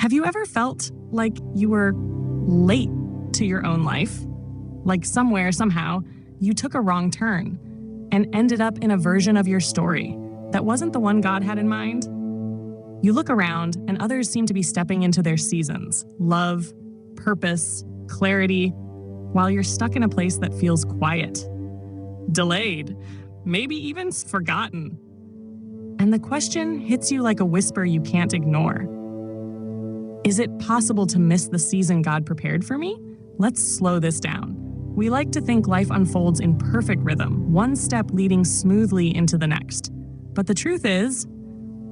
Have you ever felt like you were late to your own life? Like somewhere, somehow, you took a wrong turn and ended up in a version of your story that wasn't the one God had in mind? You look around and others seem to be stepping into their seasons, love, purpose, clarity, while you're stuck in a place that feels quiet, delayed, maybe even forgotten. And the question hits you like a whisper you can't ignore. Is it possible to miss the season God prepared for me? Let's slow this down. We like to think life unfolds in perfect rhythm, one step leading smoothly into the next. But the truth is,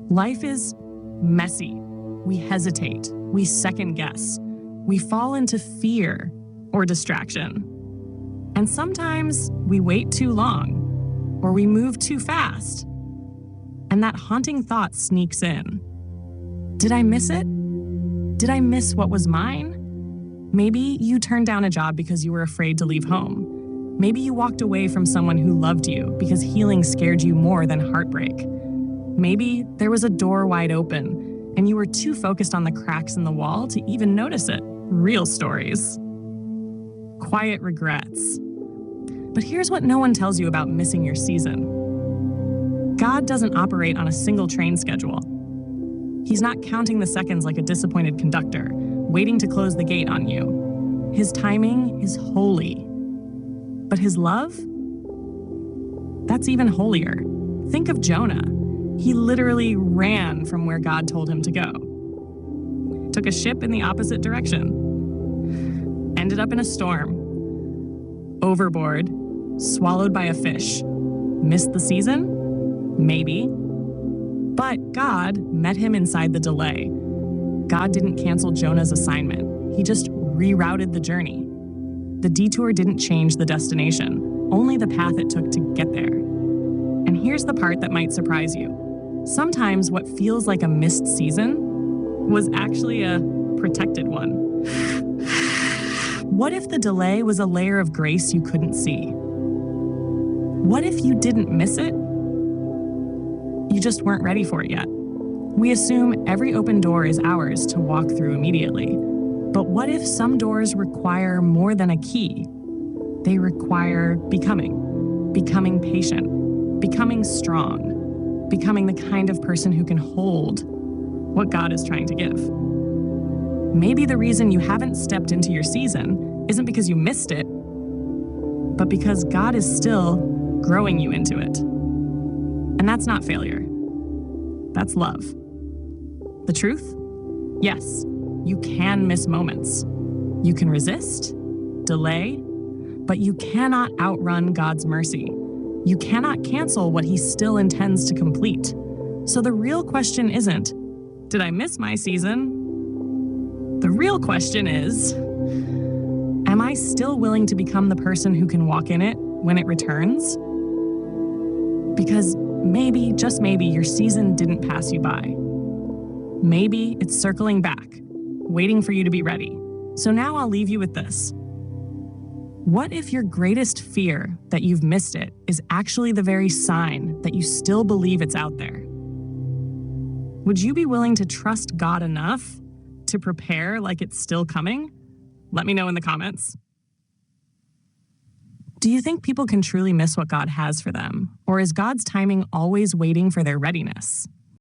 life is messy. We hesitate. We second guess. We fall into fear or distraction. And sometimes we wait too long, or we move too fast. And that haunting thought sneaks in. Did I miss it? Did I miss what was mine? Maybe you turned down a job because you were afraid to leave home. Maybe you walked away from someone who loved you because healing scared you more than heartbreak. Maybe there was a door wide open and you were too focused on the cracks in the wall to even notice it. Real stories. Quiet regrets. But here's what no one tells you about missing your season. God doesn't operate on a single train schedule. He's not counting the seconds like a disappointed conductor, waiting to close the gate on you. His timing is holy. But his love? That's even holier. Think of Jonah. He literally ran from where God told him to go. Took a ship in the opposite direction. Ended up in a storm. Overboard. Swallowed by a fish. Missed the season? Maybe. But God met him inside the delay. God didn't cancel Jonah's assignment. He just rerouted the journey. The detour didn't change the destination, only the path it took to get there. And here's the part that might surprise you. Sometimes what feels like a missed season was actually a protected one. What if the delay was a layer of grace you couldn't see? What if you didn't miss it? You just weren't ready for it yet. We assume every open door is ours to walk through immediately. But what if some doors require more than a key? They require becoming patient, becoming strong, becoming the kind of person who can hold what God is trying to give. Maybe the reason you haven't stepped into your season isn't because you missed it, but because God is still growing you into it. And that's not failure. That's love. The truth? Yes, you can miss moments. You can resist, delay, but you cannot outrun God's mercy. You cannot cancel what he still intends to complete. So the real question isn't, did I miss my season? The real question is, am I still willing to become the person who can walk in it when it returns? Because maybe, just maybe, your season didn't pass you by. Maybe it's circling back, waiting for you to be ready. So now I'll leave you with this. What if your greatest fear that you've missed it is actually the very sign that you still believe it's out there? Would you be willing to trust God enough to prepare like it's still coming? Let me know in the comments. Do you think people can truly miss what God has for them? Or is God's timing always waiting for their readiness?